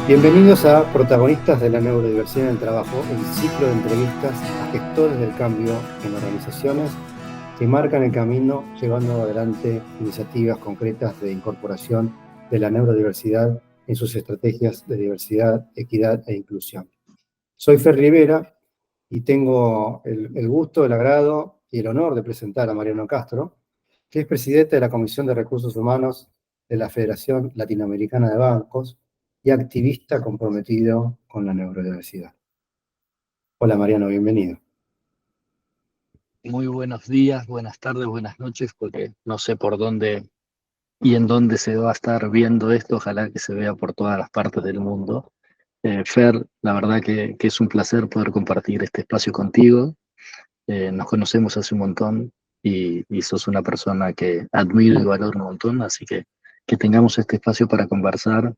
Bienvenidos a Protagonistas de la Neurodiversidad en el Trabajo, el ciclo de entrevistas a gestores del cambio en organizaciones que marcan el camino llevando adelante iniciativas concretas de incorporación de la neurodiversidad en sus estrategias de diversidad, equidad e inclusión. Soy Fer Rivera y tengo el gusto, el agrado y el honor de presentar a Mariano Castro, que es presidente de la Comisión de Recursos Humanos de la Federación Latinoamericana de Bancos y activista comprometido con la neurodiversidad. Hola Mariano, bienvenido. Muy buenos días, buenas tardes, buenas noches, porque no sé por dónde y en dónde se va a estar viendo esto. Ojalá que se vea por todas las partes del mundo. Fer, la verdad que es un placer poder compartir este espacio contigo. Nos conocemos hace un montón y sos una persona que admiro y valoro un montón, así que tengamos este espacio para conversar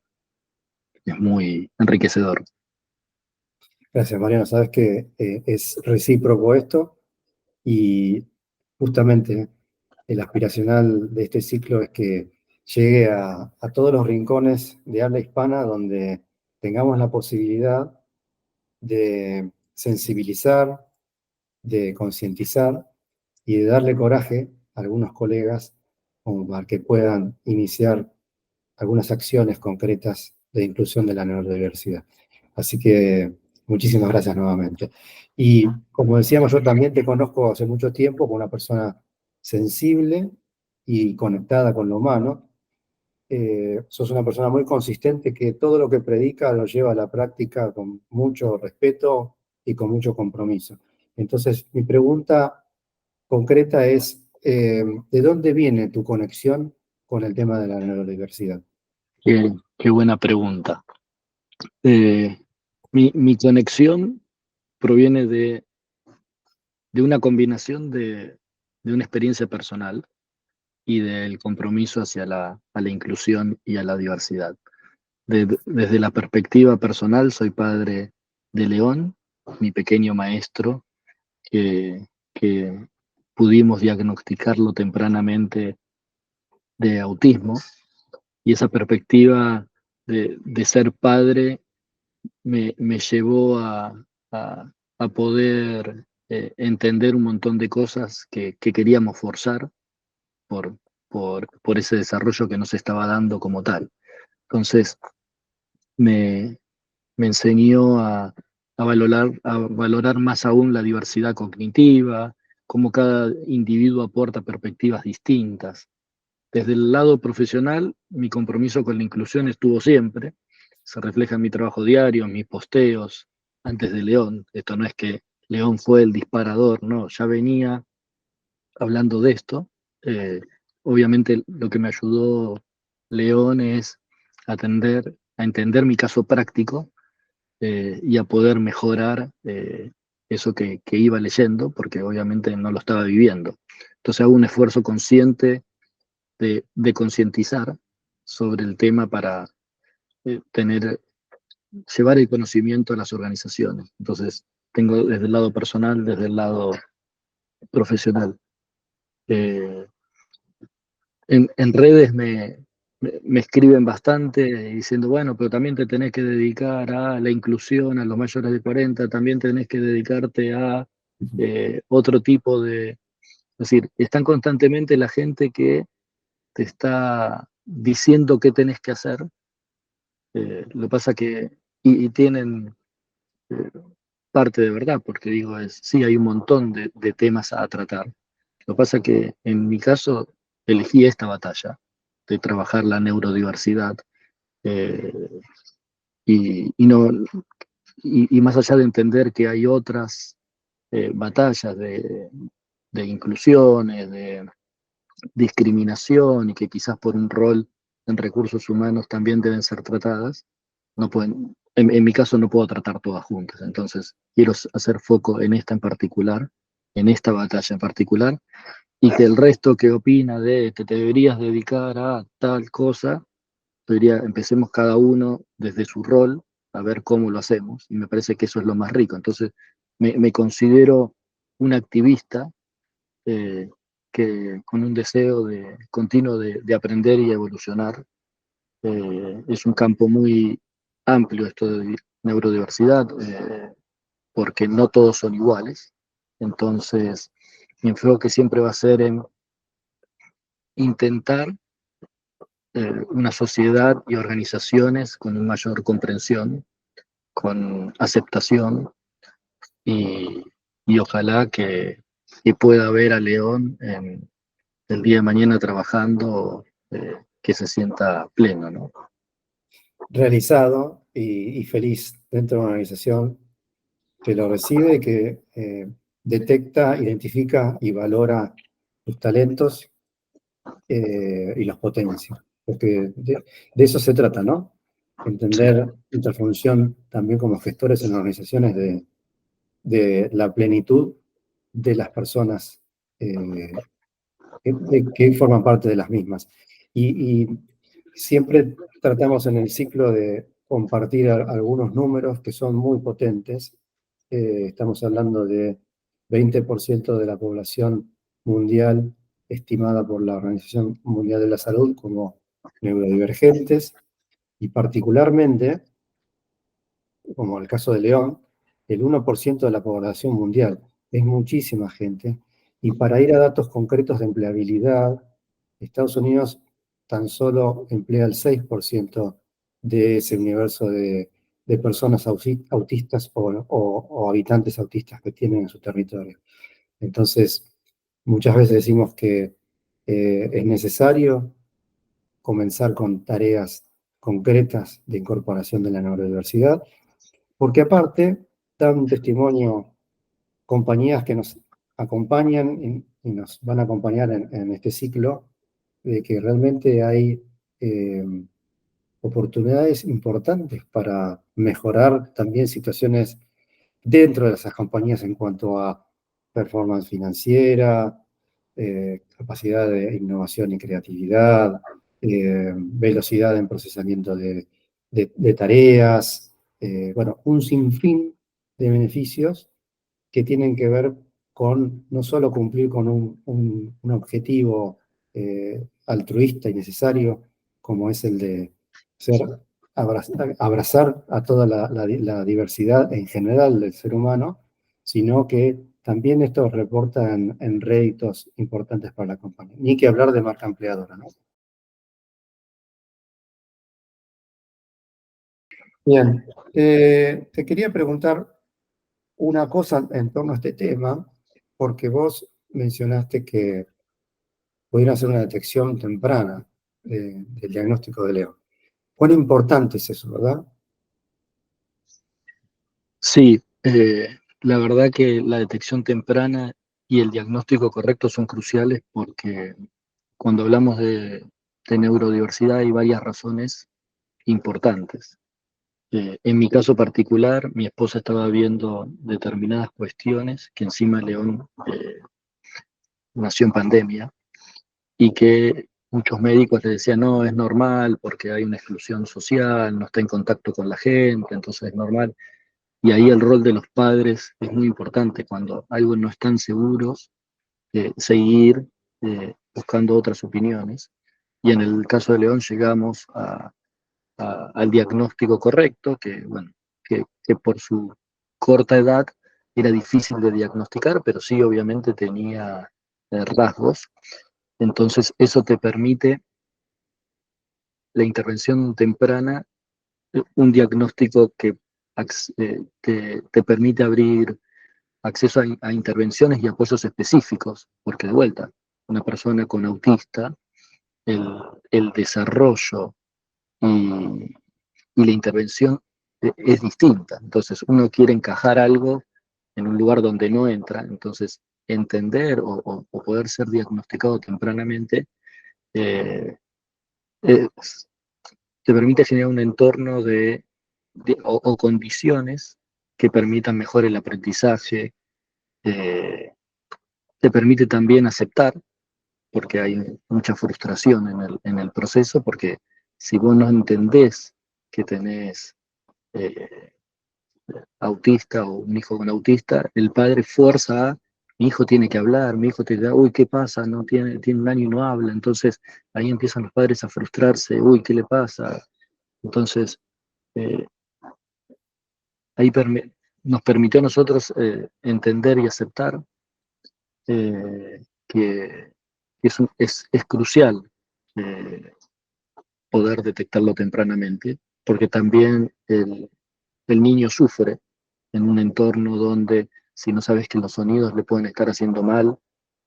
es muy enriquecedor. Gracias Mariano, sabes que es recíproco esto y justamente el aspiracional de este ciclo es que llegue a todos los rincones de habla hispana donde tengamos la posibilidad de sensibilizar, de concientizar y de darle coraje a algunos colegas como para que puedan iniciar algunas acciones concretas de inclusión de la neurodiversidad. Así que muchísimas gracias nuevamente. Y como decíamos, yo también te conozco hace mucho tiempo como una persona sensible y conectada con lo humano. Sos una persona muy consistente que todo lo que predica lo lleva a la práctica con mucho respeto y con mucho compromiso. Entonces, mi pregunta concreta es, ¿de dónde viene tu conexión con el tema de la neurodiversidad? Qué buena pregunta. Eh, mi conexión proviene de una combinación de una experiencia personal y del compromiso hacia a la inclusión y a la diversidad. Desde la perspectiva personal, soy padre de León, mi pequeño maestro, que pudimos diagnosticarlo tempranamente de autismo, y esa perspectiva de ser padre me llevó a poder entender un montón de cosas que queríamos forzar por, por ese desarrollo que no se estaba dando como tal. Entonces, me, me enseñó a valorar más aún la diversidad cognitiva, cómo cada individuo aporta perspectivas distintas. Desde el lado profesional, mi compromiso con la inclusión estuvo siempre, se refleja en mi trabajo diario, en mis posteos, antes de León. Esto no es que León fue el disparador, no, ya venía hablando de esto. Eh, Obviamente lo que me ayudó León es a entender mi caso práctico y a poder mejorar eso que iba leyendo, porque obviamente no lo estaba viviendo. Entonces hago un esfuerzo consciente de concientizar sobre el tema para llevar el conocimiento a las organizaciones. Entonces, tengo desde el lado personal, desde el lado profesional. Eh, en redes me escriben bastante diciendo, bueno, pero también te tenés que dedicar a la inclusión a los mayores de 40, también tenés que dedicarte a otro tipo de... Es decir, están constantemente la gente que te está diciendo qué tenés que hacer. Lo que pasa que, y tienen eh, parte de verdad, porque digo, sí, hay un montón de temas a tratar. Lo que pasa que en mi caso elegí esta batalla de trabajar la neurodiversidad eh, y no, y más allá de entender que hay otras batallas de inclusiones, de discriminación y que quizás por un rol en recursos humanos también deben ser tratadas, no pueden, en mi caso no puedo tratar todas juntas. Entonces quiero hacer foco en esta en particular, en esta batalla en particular, y que el resto que opina de que te deberías dedicar a tal cosa, yo diría, empecemos cada uno desde su rol a ver cómo lo hacemos, y me parece que eso es lo más rico. Entonces me considero un activista eh, que con un deseo continuo de aprender y evolucionar. Es un campo muy, amplio esto de neurodiversidad, porque no todos son iguales. Entonces, mi enfoque siempre va a ser en intentar una sociedad y organizaciones con una mayor comprensión, con aceptación y, y ojalá que pueda ver a León en el día de mañana trabajando, que se sienta pleno, ¿no? Realizado y feliz dentro de una organización que lo recibe, que detecta, identifica y valora tus talentos y los potencia. Porque de eso se trata, ¿no? Sí, Entender nuestra función también como gestores en organizaciones de la plenitud de las personas que forman parte de las mismas. Y siempre tratamos en el ciclo de compartir algunos números que son muy potentes. Estamos hablando de 20% de la población mundial estimada por la Organización Mundial de la Salud como neurodivergentes, y particularmente, como el caso de León, el 1% de la población mundial. Es muchísima gente. Y para ir a datos concretos de empleabilidad, Estados Unidos tan solo emplea el 6% de ese universo de personas autistas o habitantes autistas que tienen en su territorio. Entonces, muchas veces decimos que es necesario comenzar con tareas concretas de incorporación de la neurodiversidad, porque aparte dan un testimonio compañías que nos acompañan y nos van a acompañar en este ciclo, de que realmente hay oportunidades importantes para mejorar también situaciones dentro de esas compañías en cuanto a performance financiera, capacidad de innovación y creatividad, velocidad en procesamiento de tareas, bueno, un sinfín de beneficios que tienen que ver con no solo cumplir con un objetivo altruista y necesario, como es el de ser, abrazar a toda la diversidad en general del ser humano, sino que también esto reporta en réditos importantes para la compañía. Ni que hablar de marca empleadora, ¿no? Bien, te quería preguntar una cosa en torno a este tema, porque vos mencionaste que pudiera hacer una detección temprana del diagnóstico de León. ¿Cuán importante es eso, verdad? sí, la verdad que la detección temprana y el diagnóstico correcto son cruciales porque cuando hablamos de neurodiversidad hay varias razones importantes. En mi caso particular, mi esposa estaba viendo determinadas cuestiones que encima León nació en pandemia y que muchos médicos le decían, no, es normal porque hay una exclusión social, no está en contacto con la gente, entonces es normal. Y ahí el rol de los padres es muy importante cuando algo no están seguros, seguir buscando otras opiniones. Y en el caso de León llegamos al diagnóstico correcto, que, bueno, que por su corta edad era difícil de diagnosticar, pero sí obviamente tenía rasgos. Entonces eso te permite la intervención temprana, un diagnóstico que te permite abrir acceso a intervenciones y apoyos específicos, porque de vuelta, una persona con autista, el, el desarrollo y, y la intervención es distinta. Entonces, uno quiere encajar algo en un lugar donde no entra, entonces entender o poder ser diagnosticado tempranamente eh, es- te permite generar un entorno o condiciones que permitan mejor el aprendizaje, eh, te permite también aceptar, porque hay mucha frustración en el proceso, porque si vos no entendés que tenés eh, autista o un hijo con autista, el padre fuerza a, mi hijo tiene que hablar, mi hijo tiene que, uy, ¿qué pasa? No tiene un año y no habla, entonces ahí empiezan los padres a frustrarse, uy, ¿qué le pasa? Entonces, ahí nos permitió a nosotros entender y aceptar que es crucial poder detectarlo tempranamente, porque también el niño sufre en un entorno donde si no sabes que los sonidos le pueden estar haciendo mal,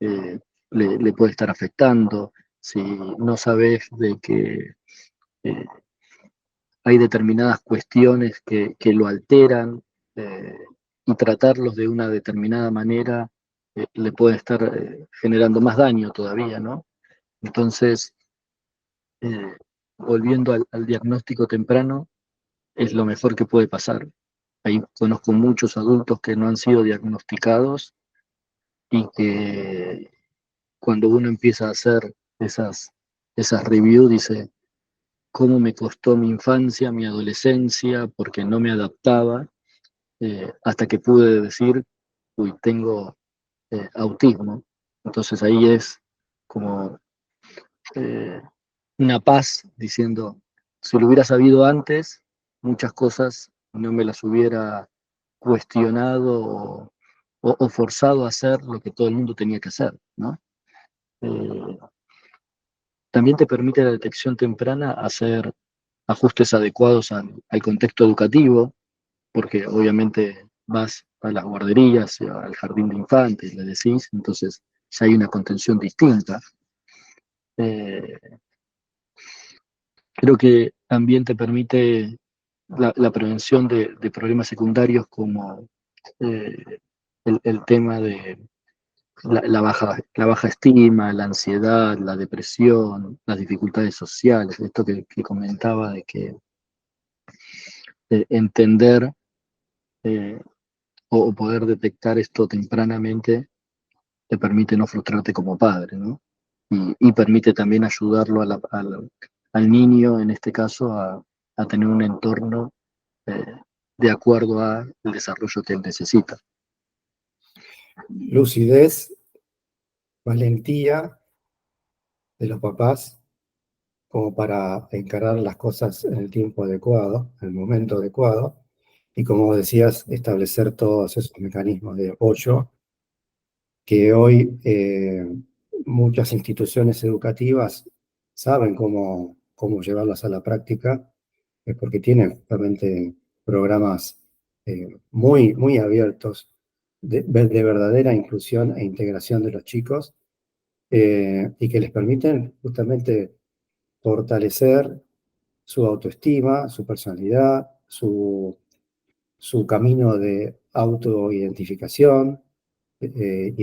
eh, le puede estar afectando, si no sabes de que eh, hay determinadas cuestiones que lo alteran eh, y tratarlos de una determinada manera le puede estar generando más daño todavía, ¿no? Entonces, eh, volviendo al diagnóstico temprano, es lo mejor que puede pasar. Ahí conozco muchos adultos que no han sido diagnosticados y que cuando uno empieza a hacer esas reviews dice, ¿cómo me costó mi infancia, mi adolescencia, porque no me adaptaba? Hasta que pude decir, uy, tengo autismo. Entonces ahí es como eh, una paz diciendo, si lo hubiera sabido antes, muchas cosas no me las hubiera cuestionado o forzado a hacer lo que todo el mundo tenía que hacer, ¿no? Eh, También te permite la detección temprana hacer ajustes adecuados al contexto educativo, porque obviamente vas a las guarderías, al jardín de infantes, le decís, entonces ya hay una contención distinta. Eh, Creo que también te permite la prevención de problemas secundarios como eh, el tema de la baja estima, la ansiedad, la depresión, las dificultades sociales, esto que comentaba de que entender eh, o poder detectar esto tempranamente te permite no frustrarte como padre, ¿no? Y permite también ayudarlo al niño, en este caso, a tener un entorno eh, de acuerdo al desarrollo que él necesita. Lucidez, valentía de los papás como para encarar las cosas en el tiempo adecuado, en el momento adecuado, y como decías, establecer todos esos mecanismos de apoyo que hoy muchas instituciones educativas saben cómo llevarlas a la práctica, porque tienen justamente programas muy abiertos de verdadera inclusión e integración de los chicos, y que les permiten justamente fortalecer su autoestima, su personalidad, su camino de autoidentificación y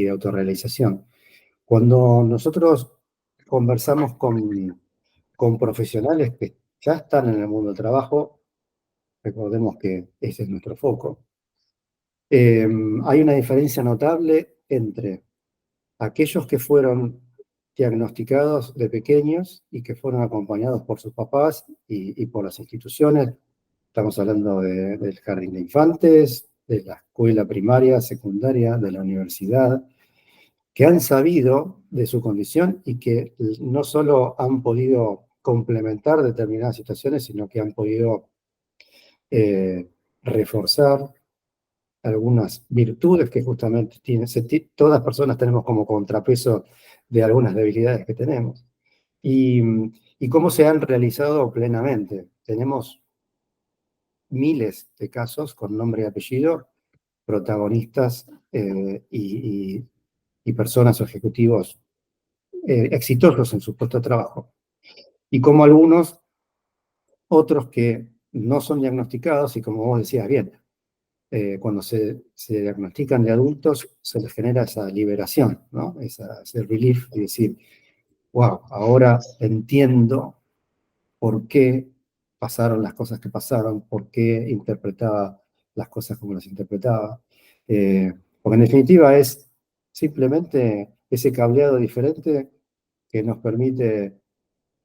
de autorrealización. Cuando nosotros conversamos con profesionales que ya están en el mundo del trabajo, recordemos que ese es nuestro foco, hay una diferencia notable entre aquellos que fueron diagnosticados de pequeños y que fueron acompañados por sus papás y por las instituciones. Estamos hablando del jardín de infantes, de la escuela primaria, secundaria, de la universidad, que han sabido de su condición y que no solo han podido complementar determinadas situaciones, sino que han podido eh, reforzar algunas virtudes que justamente tienen. Todas personas tenemos como contrapeso de algunas debilidades que tenemos. Y, y cómo se han realizado plenamente. Tenemos miles de casos con nombre y apellido, protagonistas y personas o ejecutivos exitosos en su puesto de trabajo. Y como algunos otros que no son diagnosticados y como vos decías bien, cuando se diagnostican de adultos se les genera esa liberación, ¿no? Ese relief y decir, wow, ahora entiendo por qué pasaron las cosas que pasaron, por qué interpretaba las cosas como las interpretaba. Porque en definitiva es simplemente ese cableado diferente que nos permite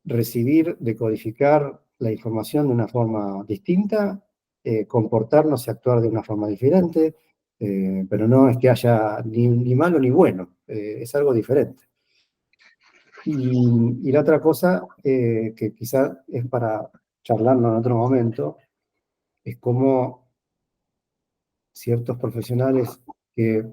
recibir, decodificar la información de una forma distinta, comportarnos y actuar de una forma diferente, pero no es que haya ni malo ni bueno, es algo diferente. Y la otra cosa, que quizás es para charlarlo en otro momento, es cómo ciertos profesionales que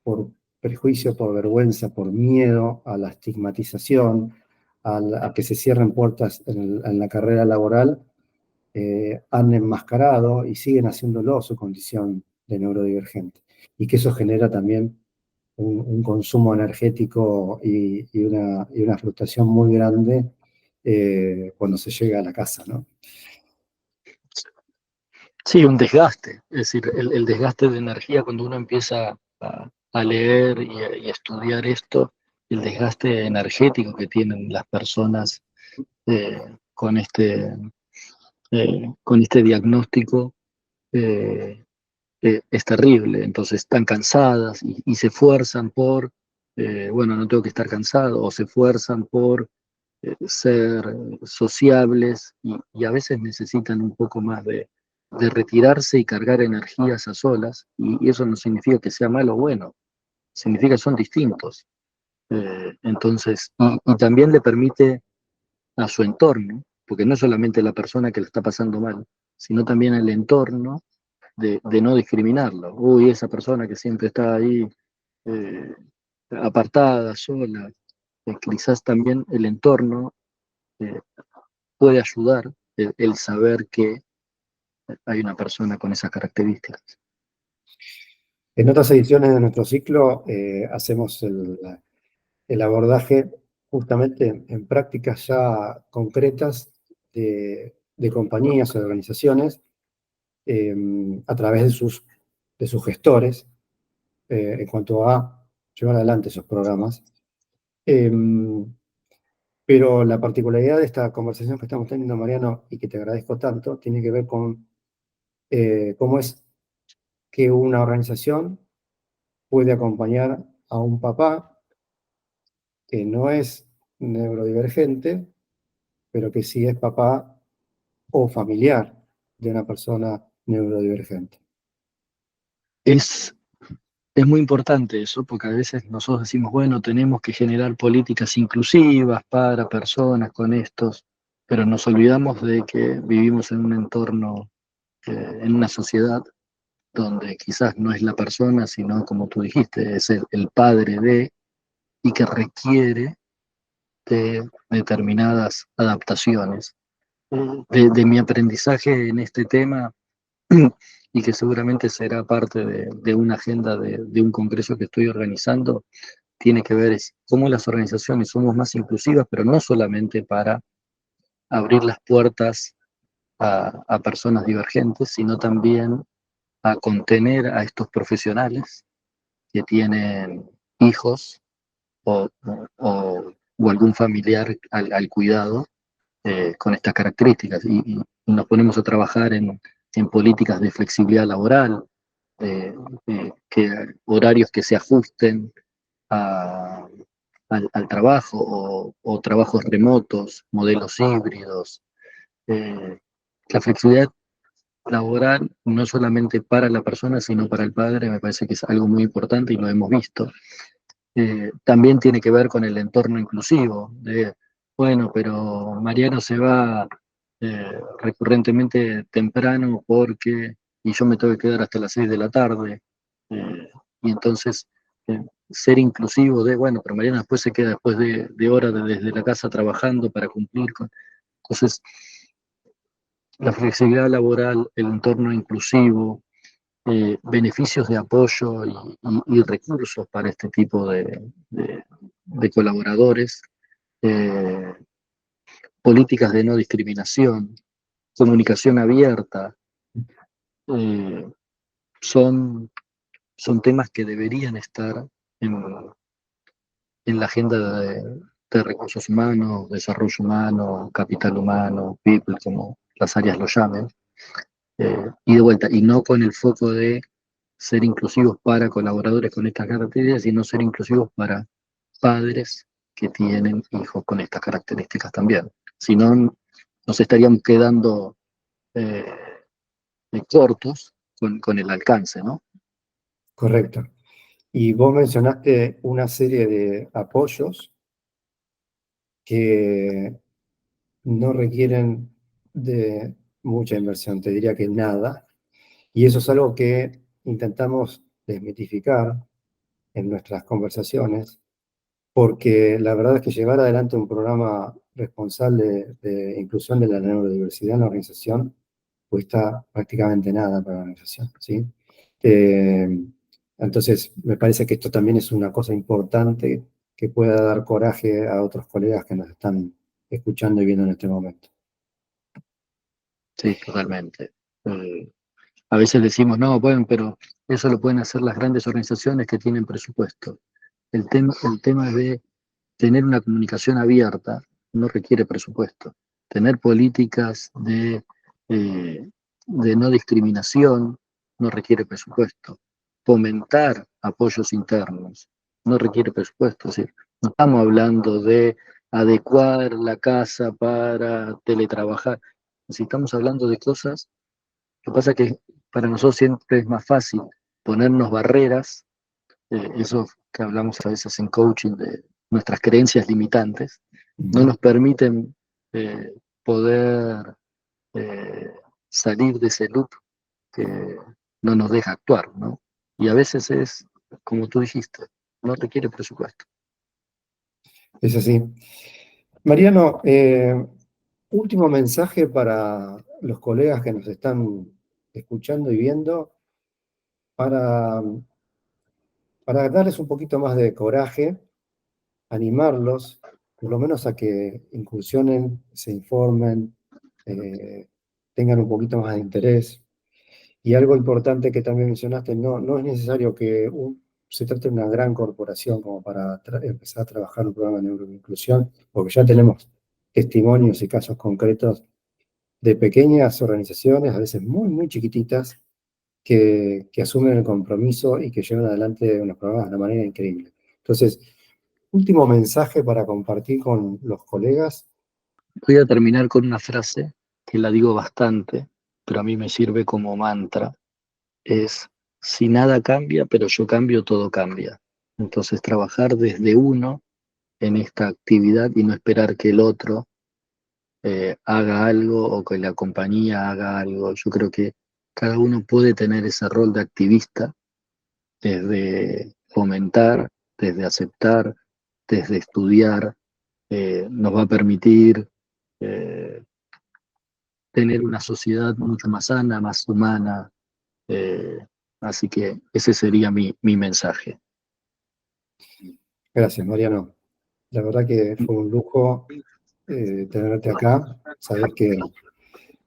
por prejuicio, por vergüenza, por miedo a la estigmatización, a que se cierren puertas en la carrera laboral, han enmascarado y siguen haciéndolo su condición de neurodivergente. Y que eso genera también un consumo energético y una frustración muy grande cuando se llega a la casa, ¿no? Sí, un desgaste, es decir, el desgaste de energía cuando uno empieza a leer y a estudiar esto, el desgaste energético que tienen las personas con con este diagnóstico eh, es terrible. Entonces están cansadas y se esfuerzan por, bueno, no tengo que estar cansado, o se esfuerzan por ser sociables y a veces necesitan un poco más de retirarse y cargar energías a solas, y eso no significa que sea malo o bueno, significa que son distintos. Entonces, y también le permite a su entorno, porque no es solamente la persona que lo está pasando mal, sino también el entorno de no discriminarlo. Uy, esa persona que siempre está ahí eh, apartada, sola, quizás también el entorno eh, puede ayudar el saber que hay una persona con esas características. En otras ediciones de nuestro ciclo hacemos el abordaje justamente en prácticas ya concretas de compañías o de organizaciones a través de sus gestores en cuanto a llevar adelante esos programas. Eh, pero la particularidad de esta conversación que estamos teniendo, Mariano, y que te agradezco tanto, tiene que ver con cómo es que una organización puede acompañar a un papá que no es neurodivergente, pero que sí es papá o familiar de una persona neurodivergente. Es, es muy importante eso, porque a veces nosotros decimos, bueno, tenemos que generar políticas inclusivas para personas con estos, pero nos olvidamos de que vivimos en un entorno, en una sociedad donde quizás no es la persona, sino como tú dijiste, es el padre de, y que requiere de determinadas adaptaciones. De mi aprendizaje en este tema, y que seguramente será parte de una agenda de un congreso que estoy organizando, tiene que ver es cómo las organizaciones somos más inclusivas, pero no solamente para abrir las puertas a personas divergentes, sino también a contener a estos profesionales que tienen hijos o, o algún familiar al cuidado con estas características. Y nos ponemos a trabajar en políticas de flexibilidad laboral, horarios que se ajusten a, al trabajo o trabajos remotos, modelos híbridos. Eh, la flexibilidad laboral, no solamente para la persona, sino para el padre, me parece que es algo muy importante y lo hemos visto. También tiene que ver con el entorno inclusivo, de, bueno, pero Mariano se va recurrentemente temprano porque, y yo me tengo que quedar hasta las 6 de la tarde, y entonces ser inclusivo de, bueno, pero Mariano después se queda después de horas desde la casa trabajando para cumplir con... Entonces, la flexibilidad laboral, el entorno inclusivo, beneficios de apoyo y recursos para este tipo de colaboradores, eh, políticas de no discriminación, comunicación abierta, eh, son, son temas que deberían estar en, en la agenda de recursos humanos, desarrollo humano, capital humano, people, como las áreas lo llamen, y de vuelta, y no con el foco de ser inclusivos para colaboradores con estas características, sino ser inclusivos para padres que tienen hijos con estas características también. Si no, nos estaríamos quedando eh, cortos con el alcance, ¿no? Correcto. Y vos mencionaste una serie de apoyos que no requieren de mucha inversión, te diría que nada. Y eso es algo que intentamos desmitificar en nuestras conversaciones, porque la verdad es que llevar adelante un programa responsable de inclusión de la neurodiversidad en la organización cuesta prácticamente nada para la organización, ¿sí? Eh, entonces, me parece que esto también es una cosa importante que pueda dar coraje a otros colegas que nos están escuchando y viendo en este momento. Sí, totalmente. A veces decimos, no, bueno, pero eso lo pueden hacer las grandes organizaciones que tienen presupuesto. El tema de tener una comunicación abierta no requiere presupuesto. Tener políticas de no discriminación no requiere presupuesto. Fomentar apoyos internos no requiere presupuesto. Es decir, no estamos hablando de adecuar la casa para teletrabajar. Si estamos hablando de cosas, lo que pasa es que para nosotros siempre es más fácil ponernos barreras, eso que hablamos a veces en coaching de nuestras creencias limitantes, no nos permiten poder eh, salir de ese loop que no nos deja actuar, ¿no? Y a veces es, como tú dijiste, no requiere presupuesto. Es así. Mariano, último mensaje para los colegas que nos están escuchando y viendo, para, para darles un poquito más de coraje, animarlos, por lo menos a que incursionen, se informen, eh, tengan un poquito más de interés. Y algo importante que también mencionaste, no es necesario que se trate de una gran corporación como para empezar a trabajar un programa de neuroinclusión, porque ya tenemos testimonios y casos concretos de pequeñas organizaciones, a veces muy, muy chiquititas, que asumen el compromiso y que llevan adelante unos programas de una manera increíble. Entonces, último mensaje para compartir con los colegas. Voy a terminar con una frase que la digo bastante, pero a mí me sirve como mantra, es, si nada cambia, pero yo cambio, todo cambia. Entonces, trabajar desde uno en esta actividad y no esperar que el otro haga algo o que la compañía haga algo. Yo creo que cada uno puede tener ese rol de activista desde fomentar, desde aceptar, desde estudiar, nos va a permitir eh, tener una sociedad mucho más sana, más humana. eh, Así que ese sería mi mensaje. Gracias, Mariano. La verdad que fue un lujo tenerte acá. Sabes que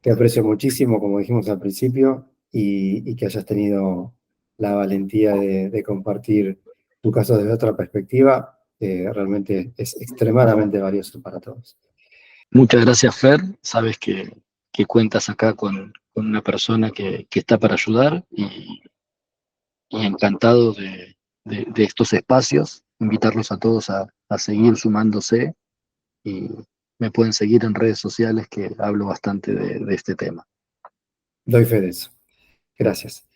te aprecio muchísimo, como dijimos al principio, y que hayas tenido la valentía de compartir tu caso desde otra perspectiva. Realmente es extremadamente valioso para todos. Muchas gracias, Fer. Sabes que cuentas acá con una persona que está para ayudar y encantado de estos espacios. Invitarlos a todos a seguir sumándose y me pueden seguir en redes sociales que hablo bastante de este tema. Doy fe de eso. Gracias.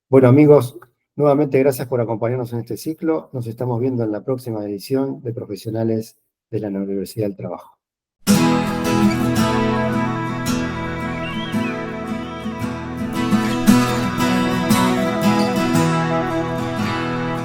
Bueno, amigos, nuevamente gracias por acompañarnos en este ciclo. Nos estamos viendo en la próxima edición de Profesionales de la Universidad del Trabajo.